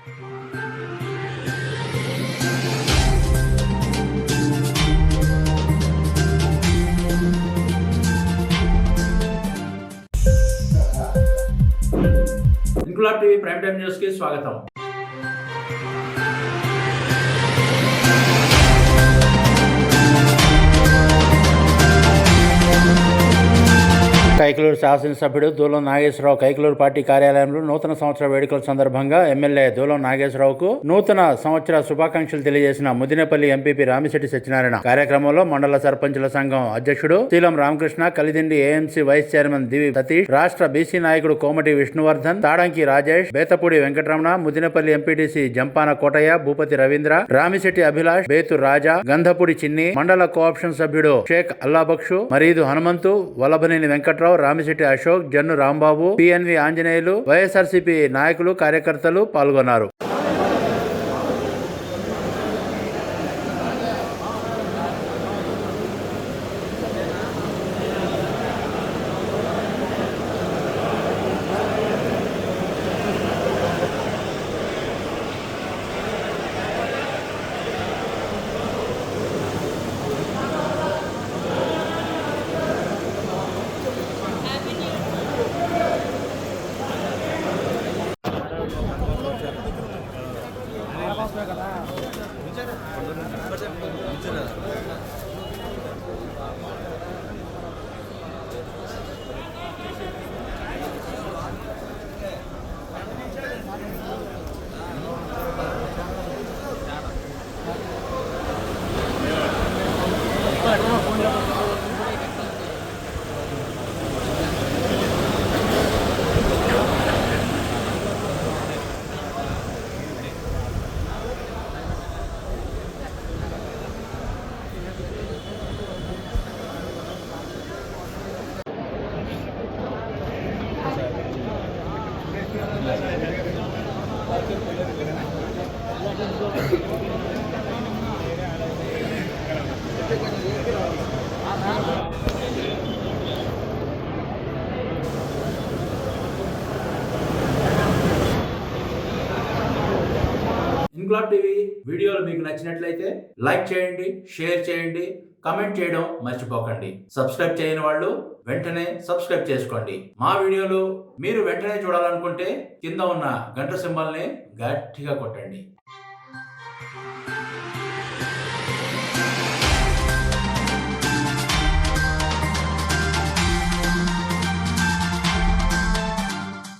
Inquilab TV prime time news కి స్వాగతం. కైకలూరు శాసనసభ్యుడు దూలం నాగేశ్వరరావు కైకలూరు పార్టీ కార్యాలయంలో నూతన సంవత్సర వేడుకల సందర్భంగా ఎమ్మెల్యే దూలం నాగేశ్వరరావుకు నూతన సంవత్సర శుభాకాంక్షలు తెలియజేసిన ముదినేపల్లి ఎంపీపీ రామిశెట్టి సత్యనారాయణ. కార్యక్రమంలో మండల సర్పంచుల సంఘం అధ్యక్షుడు Seelam Ramakrishna, Kalidindi AMC vice chairman Divi Satish, రాష్ట్ర బీసీ నాయకుడు కోమటి విష్ణువర్ధన్, తాడంకి రాజేష్, బేతపూడి వెంకటరమణ, ముదినేపల్లి ఎంపీటీసీ జంపాన కోటయ్య, భూపతి రవీంద్ర, రామిశెట్టి అభిలాష్, బేతు రాజా, గంధపూడి చిన్ని, మండల కోఆప్షన్ సభ్యుడు షేక్ అల్లాబక్షు, మరీదు హనుమంతు, వల్లభనేని వెంకట్రావు, రామిశెట్టి అశోక్, జన్ను రాంబాబు, పిఎన్వి ఆంజనేయులు, వైఎస్ఆర్సీపీ నాయకులు, కార్యకర్తలు పాల్గొన్నారు. ఇంక్లాబ్ టీవీ వీడియోలు మీకు నచ్చినట్లయితే లైక్ చేయండి, షేర్ చేయండి, కామెంట్ చేయడం మర్చిపోకండి. సబ్స్క్రైబ్ చేయని వాళ్ళు వెంటనే సబ్స్క్రైబ్ చేసుకోండి. మా వీడియోలు మీరు వెంటనే చూడాలనుకుంటే కింద ఉన్న గంట సింబల్ని గట్టిగా కొట్టండి.